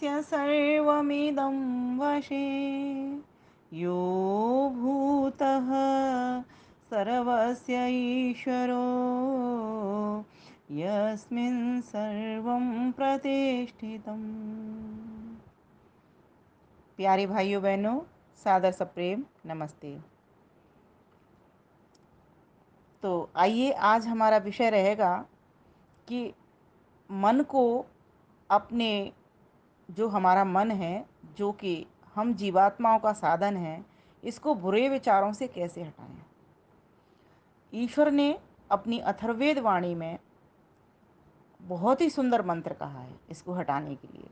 यस्य सर्वमिदं वशे यो भूतः सर्वस्य ईश्वरो यस्मिन् सर्वं प्रतिष्ठितम्। प्यारे भाइयों बहनों, सादर सप्रेम नमस्ते। तो आइए, आज हमारा विषय रहेगा कि मन को अपने, जो हमारा मन है, जो कि हम जीवात्माओं का साधन है, इसको बुरे विचारों से कैसे हटाएं। ईश्वर ने अपनी अथर्ववेद वाणी में बहुत ही सुंदर मंत्र कहा है इसको हटाने के लिए।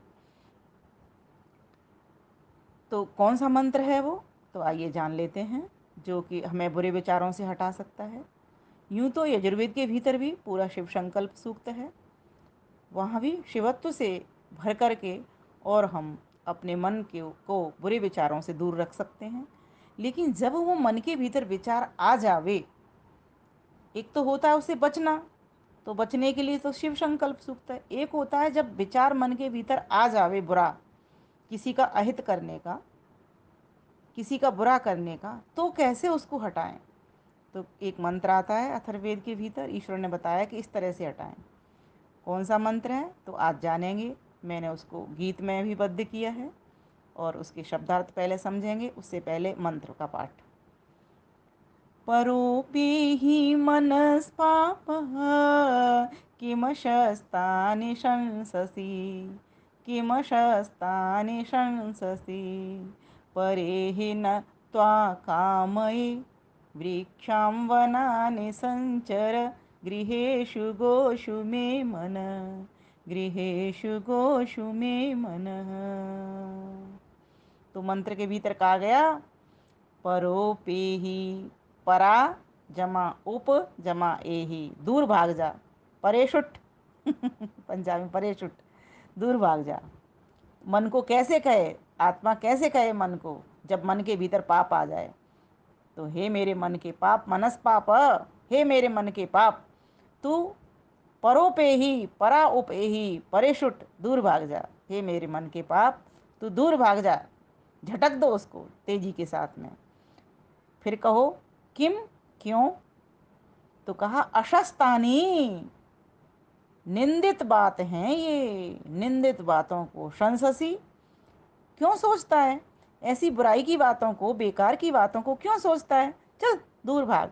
तो कौन सा मंत्र है वो, तो आइए जान लेते हैं, जो कि हमें बुरे विचारों से हटा सकता है। यूं तो यजुर्वेद के भीतर भी पूरा शिव संकल्प सूक्त है, वहाँ भी शिवत्व से भर करके और हम अपने मन को बुरे विचारों से दूर रख सकते हैं। लेकिन जब वो मन के भीतर विचार आ जावे, एक तो होता है उससे बचना, तो बचने के लिए तो शिव संकल्प सूक्त है। एक होता है जब विचार मन के भीतर आ जावे बुरा, किसी का अहित करने का, किसी का बुरा करने का, तो कैसे उसको हटाएं। तो एक मंत्र आता है अथर्ववेद के भीतर, ईश्वर ने बताया कि इस तरह से हटाएं। कौन सा मंत्र है तो आज जानेंगे। मैंने उसको गीत में भी बद्ध किया है और उसके शब्दार्थ पहले समझेंगे, उससे पहले मंत्र का पाठ। परोपेहि मनस्पापः किमशस्तानि शंससि, किमशस्तानि शंससि परेहि न त्वा कामये वृक्षां वनानि संचर गृहेषु गोषु मे मन, गृहेषु गोषु मे मनः। तो मंत्र के भीतर कहा गया, परोपेहि, परा जमा उप जमा एही, दूर भाग जा, परेशुट पंजाबी में परेशुट, दूर भाग जा। मन को कैसे कहे, आत्मा कैसे कहे मन को, जब मन के भीतर पाप आ जाए। तो हे मेरे मन के पाप, मनस पाप, हे मेरे मन के पाप, तू परोपे ही परा उप ही परेशुट, दूर भाग जा। हे मेरे मन के पाप, तू दूर भाग जा, झटक दो उसको तेजी के साथ में। फिर कहो किम, क्यों, तो कहा अशस्तानी, निंदित बात हैं ये, निंदित बातों को शंससी, क्यों सोचता है, ऐसी बुराई की बातों को, बेकार की बातों को क्यों सोचता है, चल दूर भाग।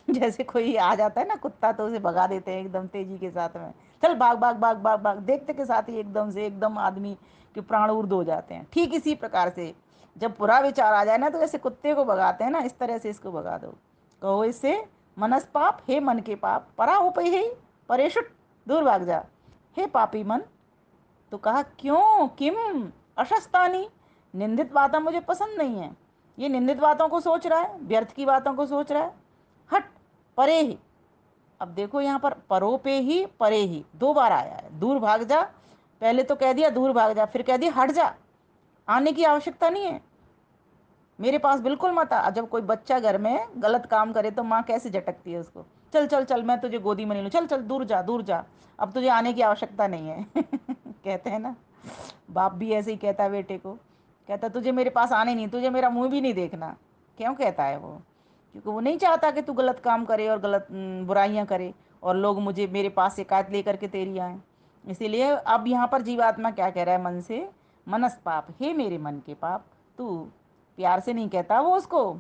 जैसे कोई आ जाता है ना कुत्ता, तो उसे भगा देते हैं एकदम तेजी के साथ में, चल भाग भाग भाग भाग भाग, देखते के साथ ही एकदम से एकदम आदमी के प्राण ऊर्ध हो जाते हैं। ठीक इसी प्रकार से जब बुरा विचार आ जाए ना, तो जैसे कुत्ते को भगाते हैं ना, इस तरह से इसको भगा दो। कहो इससे, मनस पाप, हे मन के पाप, परा उपहि परेशुट, दूर भाग जा, हे पापी मन। तो कहा क्यों, किम अशस्तानी, निंदित बातें मुझे पसंद नहीं है। ये निंदित बातों को सोच रहा है, व्यर्थ की बातों को सोच रहा है, हट, परे ही। अब देखो यहाँ पर परो पे ही परे ही दो बार आया है, दूर भाग जा, पहले तो कह दिया दूर भाग जा, फिर कह दिया हट जा, आने की आवश्यकता नहीं है, मेरे पास बिल्कुल मत आ। जब कोई बच्चा घर में गलत काम करे तो माँ कैसे झटकती है उसको, चल चल चल, मैं तुझे गोदी में ले लूँ, चल चल दूर जा दूर जा, अब तुझे आने की आवश्यकता नहीं है। कहते हैं ना, बाप भी ऐसे ही कहता है बेटे को, कहता तुझे मेरे पास आने नहीं, तुझे मेरा मुंह भी नहीं देखना। क्यों कहता है वो, क्योंकि वो नहीं चाहता कि तू गलत काम करे और गलत बुराइयां करे और लोग मुझे मेरे पास शिकायत लेकर के तेरी आए। इसीलिए अब यहाँ पर जीवात्मा क्या कह रहा है मन से, मनस पाप, हे मेरे मन के पाप, तू, प्यार से नहीं कहता वो उसको,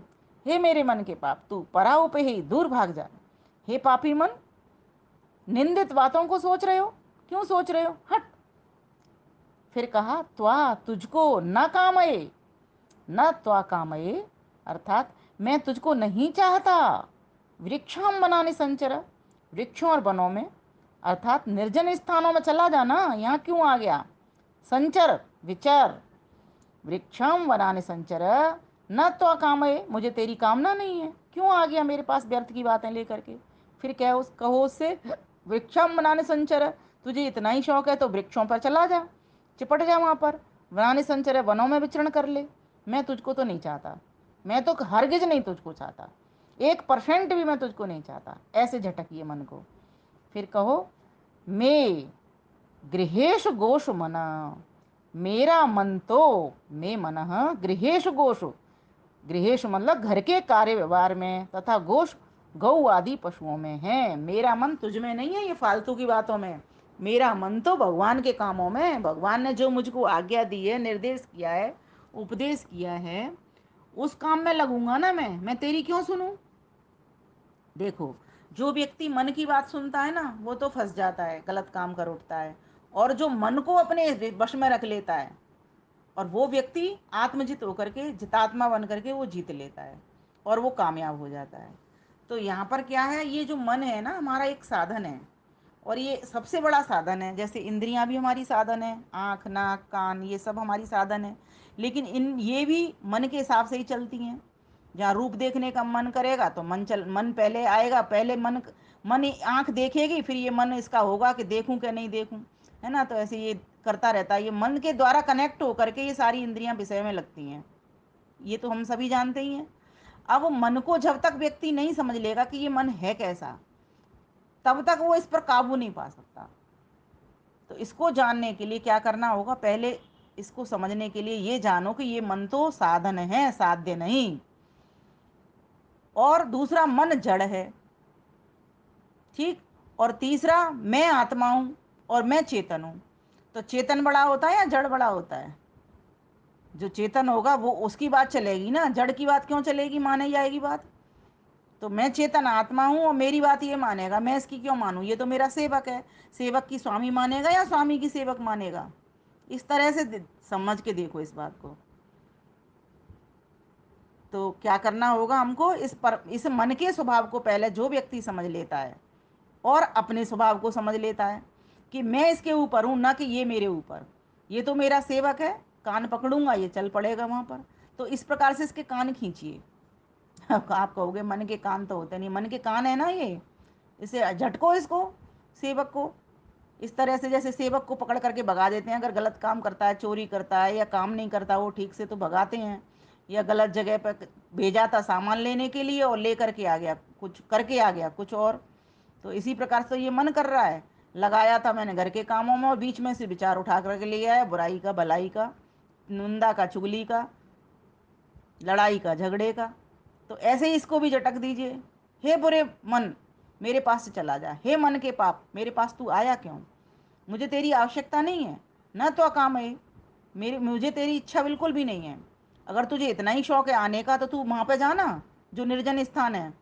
हे मेरे मन के पाप, तू पराओ पे ही दूर भाग जा। हे पापी मन, निंदित बातों को सोच रहे हो, क्यों सोच रहे हो, हट। फिर कहा त्वा, तुझको, न कामये, न त्वा कामये, अर्थात मैं तुझको नहीं चाहता। वृक्षाम बनाने संचर, वृक्षों और वनों में, अर्थात निर्जन स्थानों में चला जाना, यहाँ क्यों आ गया। संचर, विचार, वृक्षाम वनानि संचर, न तो कामये, मुझे तेरी कामना नहीं है, क्यों आ गया मेरे पास व्यर्थ की बातें लेकर के। फिर क्या उस कहो उससे, वृक्षाम वनानि संचर, तुझे इतना ही शौक है तो वृक्षों पर चला जा, चिपट जा वहाँ पर, वनानि संचर, वनों में विचरण कर ले, मैं तुझको तो नहीं चाहता, मैं तो हरगिज नहीं तुझको चाहता, 1% भी मैं तुझको नहीं चाहता। ऐसे झटकिए मन को। फिर कहो, मैं गृहेश गोश मना, मेरा मन तो मे मनः गृहेषु गोषु, गृहेषु मतलब घर के कार्य व्यवहार में, तथा गोष गौ आदि पशुओं में है। मेरा मन तुझ में नहीं है, ये फालतू की बातों में। मेरा मन तो भगवान के कामों में, भगवान ने जो मुझको आज्ञा दी है, निर्देश किया है, उपदेश किया है, उस काम में लगूंगा ना। मैं तेरी क्यों सुनूं। देखो, जो व्यक्ति मन की बात सुनता है ना, वो तो फंस जाता है, गलत काम कर उठता है। और जो मन को अपने वश में रख लेता है, और वो व्यक्ति आत्मजित होकर के, जितात्मा बन करके वो जीत लेता है और वो कामयाब हो जाता है। तो यहाँ पर क्या है, ये जो मन है ना, हमारा एक साधन है, और ये सबसे बड़ा साधन है। जैसे इंद्रियां भी हमारी साधन है, आँख नाक कान ये सब हमारी साधन है, लेकिन इन ये भी मन के हिसाब से ही चलती हैं। जहाँ रूप देखने का मन करेगा तो मन पहले आएगा, पहले मन आँख देखेगी, फिर ये मन इसका होगा कि देखूं कि नहीं देखूं, है ना। तो ऐसे ये करता रहता है, ये मन के द्वारा कनेक्ट होकर के ये सारी इंद्रियां विषय में लगती हैं। ये तो हम सभी जानते ही हैं। अब मन को जब तक व्यक्ति नहीं समझ लेगा कि ये मन है कैसा, तब तक वो इस पर काबू नहीं पा सकता। तो इसको जानने के लिए क्या करना होगा, पहले इसको समझने के लिए ये जानो कि ये मन तो साधन है, साध्य नहीं। और दूसरा, मन जड़ है, ठीक। और तीसरा, मैं आत्मा हूं और मैं चेतन हूं। तो चेतन बड़ा होता है या जड़ बड़ा होता है। जो चेतन होगा वो, उसकी बात चलेगी ना, जड़ की बात क्यों चलेगी, माने जाएगी बात। तो मैं चेतन आत्मा हूं और मेरी बात ये मानेगा, मैं इसकी क्यों मानूं, ये तो मेरा सेवक है। सेवक की स्वामी मानेगा या स्वामी की सेवक मानेगा। इस तरह से समझ के देखो इस बात को। तो क्या करना होगा हमको, इस मन के स्वभाव को पहले जो व्यक्ति समझ लेता है और अपने स्वभाव को समझ लेता है कि मैं इसके ऊपर हूं, ना कि ये मेरे ऊपर। ये तो मेरा सेवक है, कान पकड़ूंगा ये चल पड़ेगा वहां पर। तो इस प्रकार से इसके कान खींचिए। आप कहोगे मन के कान तो होते नहीं, मन के कान है ना ये, इसे झटको इसको, सेवक को। इस तरह से जैसे सेवक को पकड़ करके भगा देते हैं, अगर गलत काम करता है, चोरी करता है या काम नहीं करता वो ठीक से, तो भगाते हैं। या गलत जगह पर भेजा था सामान लेने के लिए और ले करके आ गया, कुछ करके आ गया कुछ और। तो इसी प्रकार से ये मन कर रहा है, लगाया था मैंने घर के कामों में और बीच में से विचार उठा करके ले आया, बुराई का भलाई का, निंदा का चुगली का, लड़ाई का झगड़े का। तो ऐसे ही इसको भी झटक दीजिए। हे बुरे मन, मेरे पास से चला जा। हे मन के पाप, मेरे पास तू आया क्यों। मुझे तेरी आवश्यकता नहीं है, न तो काम है, मुझे तेरी इच्छा बिल्कुल भी नहीं है। अगर तुझे इतना ही शौक है आने का, तो तू वहाँ पे जाना, जो निर्जन स्थान है,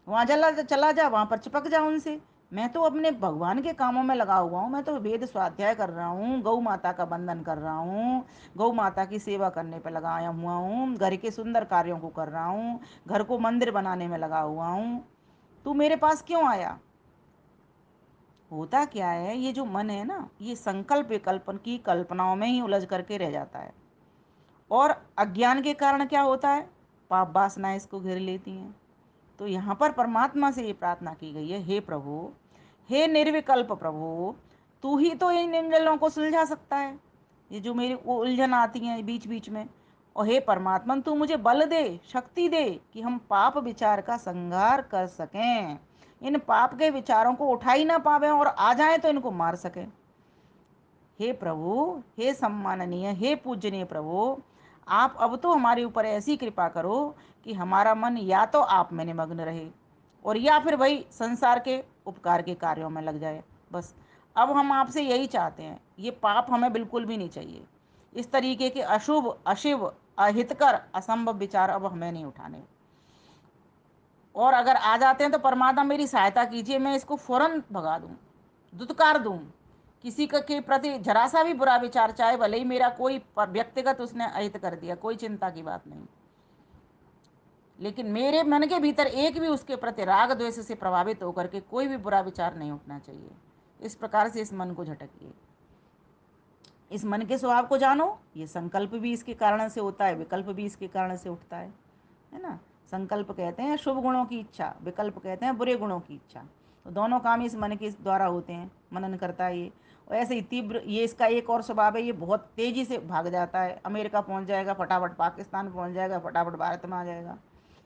वहाँ चला चला जा, वहाँ पर चिपक जा उनसे। मैं तो अपने भगवान के कामों में लगा हुआ हूँ, मैं तो वेद स्वाध्याय कर रहा हूँ, गौ माता का बंधन कर रहा हूँ, गौ माता की सेवा करने पर लगाया हुआ हूँ, घर के सुंदर कार्यों को कर रहा हूँ, घर को मंदिर बनाने में लगा हुआ हूँ। तू मेरे पास क्यों आया। होता क्या है, ये जो मन है ना, ये संकल्प विकल्प की कल्पनाओं में ही उलझ करके रह जाता है। और अज्ञान के कारण क्या होता है, पाप वासनाएं इसको घेर लेती हैं। तो यहाँ पर परमात्मा से ये प्रार्थना की गई है, हे प्रभु, हे निर्विकल्प प्रभु, तू ही तो इन इंजनों को सुलझा सकता है, ये जो मेरी उलझन आती हैं बीच बीच में। और हे परमात्मा, तू मुझे बल दे, शक्ति दे, कि हम पाप विचार का संहार कर सकें, इन पाप के विचारों को उठा ही ना पावे और आ जाए तो इनको मार सकें। हे प्रभु, हे सम्माननीय, हे पूजनीय प्रभु, आप अब तो हमारे ऊपर ऐसी कृपा करो कि हमारा मन या तो आप में निमग्न रहे और या फिर वही संसार के उपकार के कार्यों में लग जाए। बस अब हम आपसे यही चाहते हैं, ये पाप हमें बिल्कुल भी नहीं चाहिए। इस तरीके के अशुभ अशिव अहितकर असंभव विचार अब हमें नहीं उठाने। और अगर आ जाते हैं तो परमात्मा मेरी सहायता कीजिए, मैं इसको फौरन भगा दूं, दुत्कार दूं। किसी का के प्रति जरा सा भी बुरा विचार, चाहे भले ही मेरा कोई व्यक्तिगत उसने अहित कर दिया, कोई चिंता की बात नहीं, लेकिन मेरे मन के भीतर एक भी उसके प्रति राग द्वेष से प्रभावित होकर के कोई भी बुरा विचार नहीं उठना चाहिए। इस प्रकार से इस मन को झटकिए, इस मन के स्वभाव को जानो। ये संकल्प भी इसके कारण से होता है, विकल्प भी इसके कारण से उठता है ना। संकल्प कहते हैं शुभ गुणों की इच्छा, विकल्प कहते हैं बुरे गुणों की इच्छा। तो दोनों काम इस मन के द्वारा होते हैं, मनन करता है ये। और ऐसे ही तीव्र, ये इसका एक और स्वभाव है, ये बहुत तेजी से भाग जाता है, अमेरिका पहुंच जाएगा फटाफट, पाकिस्तान पहुंच जाएगा फटाफट, भारत में आ जाएगा।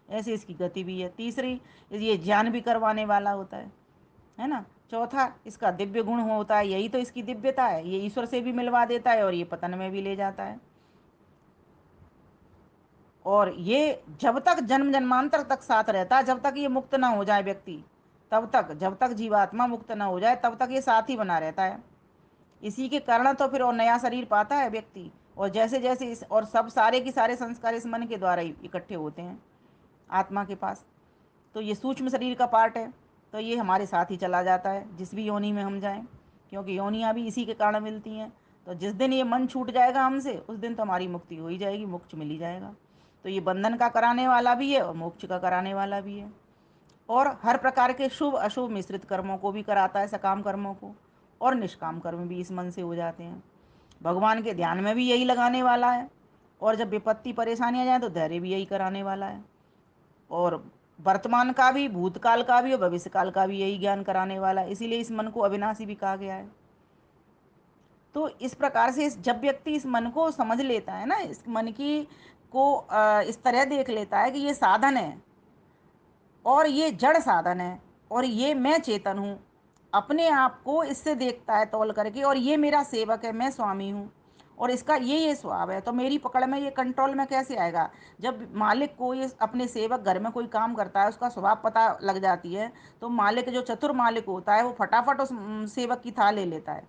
ऐसी इसकी गति भी है। तीसरी, ये ज्ञान भी करवाने वाला होता है है ना। चौथा, इसका दिव्य गुण होता है, यही तो इसकी दिव्यता है, ये ईश्वर से भी मिलवा देता है और ये पतन में भी ले जाता है। और ये जब तक जन्म जन्मांतर तक साथ रहता है, जब तक ये मुक्त ना हो जाए व्यक्ति, तब तक, जब तक जीवात्मा मुक्त ना हो जाए तब तक ये साथ ही बना रहता है। इसी के कारण तो फिर और नया शरीर पाता है व्यक्ति। और जैसे जैसे इस, और सब सारे के सारे संस्कार इस मन के द्वारा ही इकट्ठे होते हैं आत्मा के पास। तो ये सूक्ष्म शरीर का पार्ट है, तो ये हमारे साथ ही चला जाता है जिस भी योनि में हम जाएं, क्योंकि योनियाँ भी इसी के कारण मिलती हैं। तो जिस दिन ये मन छूट जाएगा हमसे, उस दिन तो हमारी मुक्ति हो ही जाएगी, मोक्ष मिल ही जाएगा। तो ये बंधन का कराने वाला भी है और मोक्ष का कराने वाला भी है। और हर प्रकार के शुभ अशुभ मिश्रित कर्मों को भी कराता है, सकाम कर्मों को, और निष्काम कर्म भी इस मन से हो जाते हैं। भगवान के ध्यान में भी यही लगाने वाला है। और जब विपत्ति परेशानी आ जाए तो धैर्य भी यही कराने वाला है। और वर्तमान का भी, भूतकाल का भी और भविष्य काल का भी यही ज्ञान कराने वाला है। इसीलिए इस मन को अविनाशी भी कहा गया है। तो इस प्रकार से जब व्यक्ति इस मन को समझ लेता है ना, इस मन की को इस तरह देख लेता है कि ये साधन है और ये जड़ साधन है और ये मैं चेतन हूँ, अपने आप को इससे देखता है तौल करके, और ये मेरा सेवक है, मैं स्वामी हूँ, और इसका ये स्वभाव है, तो मेरी पकड़ में, ये कंट्रोल में कैसे आएगा। जब मालिक को ये अपने सेवक घर में कोई काम करता है, उसका स्वभाव पता लग जाती है, तो मालिक जो चतुर मालिक होता है वो फटाफट उस सेवक की थाह ले लेता है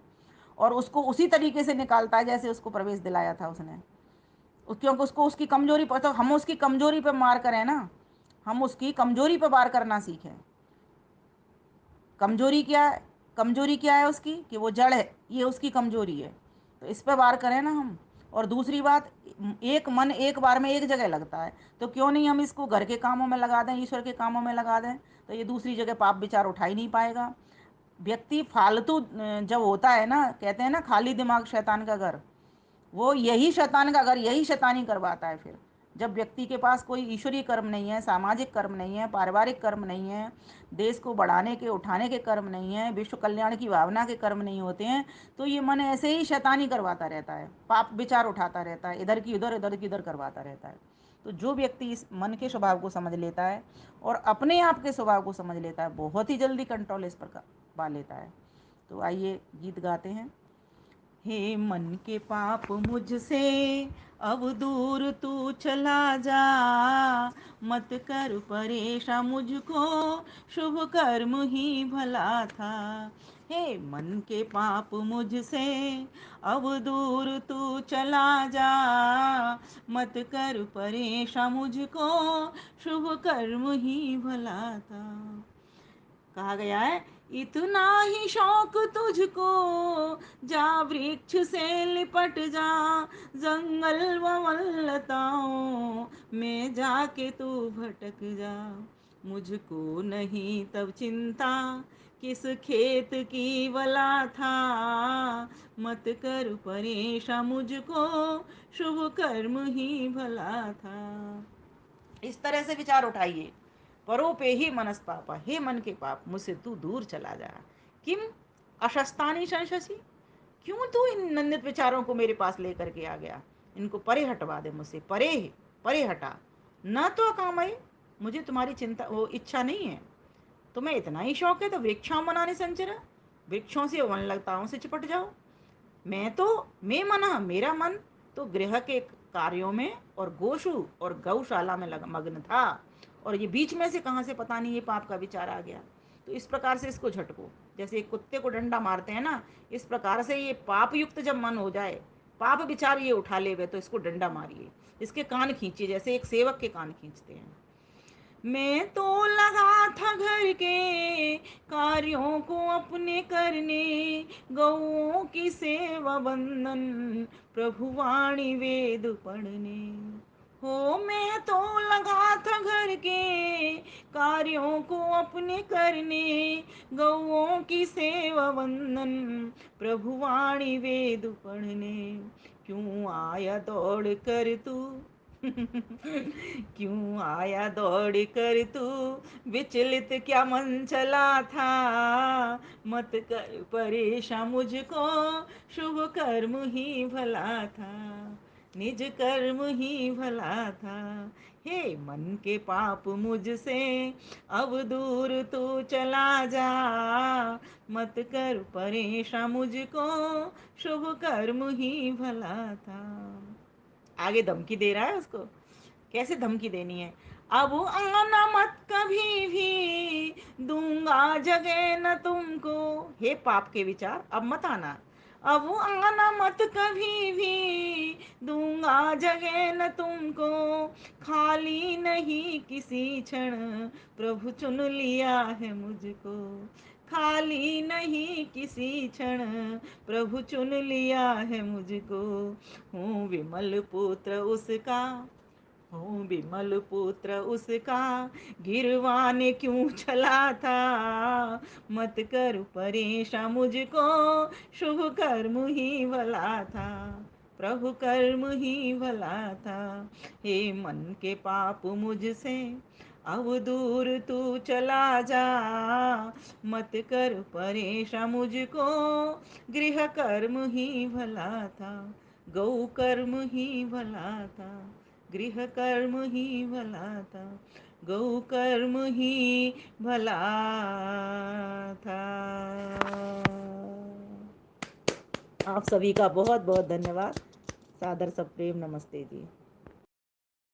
और उसको उसी तरीके से निकालता है जैसे उसको प्रवेश दिलाया था उसने। क्योंकि उसको उसकी कमजोरी पर, तो हम उसकी कमजोरी पर मार करें ना, हम उसकी कमजोरी पर वार करना सीखें। कमजोरी क्या है, कमजोरी क्या है उसकी, कि वो जड़ है, ये उसकी कमजोरी है, तो इस पर वार करें ना हम। और दूसरी बात, एक मन एक बार में एक जगह लगता है, तो क्यों नहीं हम इसको घर के कामों में लगा दें, ईश्वर के कामों में लगा दें, तो ये दूसरी जगह पाप विचार उठा ही नहीं पाएगा। व्यक्ति फालतू जब होता है ना, कहते हैं ना खाली दिमाग शैतान का घर, वो यही शैतान का घर, यही शैतानी करवाता है फिर। जब व्यक्ति के पास कोई ईश्वरीय कर्म नहीं है, सामाजिक कर्म नहीं है, पारिवारिक कर्म नहीं है, देश को बढ़ाने के उठाने के कर्म नहीं है, विश्व कल्याण की भावना के कर्म नहीं होते हैं, तो ये मन ऐसे ही शैतानी करवाता रहता है, पाप विचार उठाता रहता है, इधर की उधर, इधर की उधर करवाता रहता है। तो जो व्यक्ति इस मन के स्वभाव को समझ लेता है और अपने आप के स्वभाव को समझ लेता है, बहुत ही जल्दी कंट्रोल इस पर पा लेता है। तो आइए गीत गाते हैं। हे मन के पाप मुझसे अब दूर तू चला जा, मत कर परेशान मुझको, शुभ कर्म ही भला था। हे मन के पाप मुझसे अब दूर तू चला जा, मत कर परेशान मुझको, शुभ कर्म ही भला था। कहा गया है, इतना ही शौक तुझको, जा वृक्ष से लिपट जा, जंगल वनलताओं में जाके तू भटक जा। मुझको नहीं तब चिंता किस खेत की वला था, मत कर परेशान मुझको, शुभ कर्म ही भला था। इस तरह से विचार उठाइए। परोपे ही मनस पापा, हे मन के पाप मुझसे तू दूर चला जा। किम अशस्तानी संशसी, क्यों तू इन नंदित विचारों को मेरे पास लेकर के आ गया। इनको परे हटवा दे मुझसे, परे परे हटा। न तो कामय, मुझे तुम्हारी चिंता वो इच्छा नहीं है। तुम्हें इतना ही शौक है तो वृक्षां बनाने संचरा, वृक्षों से वन लताओं से चिपट जाओ। मैं मना, मेरा मन तो गृह के कार्यों में और गोशु और गौशाला में मग्न था, और ये बीच में से कहाँ से पता नहीं ये पाप का विचार आ गया। तो इस प्रकार से इसको झटको, जैसे एक कुत्ते को डंडा मारते हैं ना, इस प्रकार से ये पाप युक्त जब मन हो जाए, पाप विचार ये उठा ले तो इसको डंडा मारिए, इसके कान खींचिए जैसे एक सेवक के कान खींचते हैं। मैं तो लगा था घर के कार्यों को अपने करने, गौओं की सेवा बंधन प्रभु वाणी वेद पढ़ने। हो मैं तो लगा था घर के कार्यों को अपने करने, गौओं की सेवा बंधन प्रभु वाणी वेद पढ़ने। क्यों आया दौड़ कर तू क्यों आया दौड़ कर तू, विचलित क्या मन चला था, मत कर परेशान मुझको, शुभ कर्म ही भला था। निज कर्म ही भला था। हे मन के पाप मुझसे अब दूर तू चला जा, मत कर परेशान मुझको, शुभ कर्म ही भला था। आगे धमकी दे रहा है उसको, कैसे धमकी देनी है। अब आना मत कभी भी, दूंगा जगह न तुमको। हे पाप के विचार, अब मत आना। अब आना मत कभी भी, दूंगा जगह न तुमको। खाली नहीं किसी क्षण, प्रभु चुन लिया है मुझको। खाली नहीं किसी क्षण, प्रभु चुन लिया है मुझको। हूँ विमल पुत्र उसका, हूँ विमल पुत्र उसका, गिरवान क्यों चला था। मत कर परेशान मुझको, शुभ कर्म ही भला था। प्रभु कर्म ही भला था। हे मन के पाप मुझसे अब दूर तू चला जा, मत कर परेशान मुझको, गृह कर्म ही भला था। गौ कर्म ही भला था, गृह कर्म ही भला था। गौ कर्म ही भला था। आप सभी का बहुत बहुत धन्यवाद। सादर सप्रेम नमस्ते जी।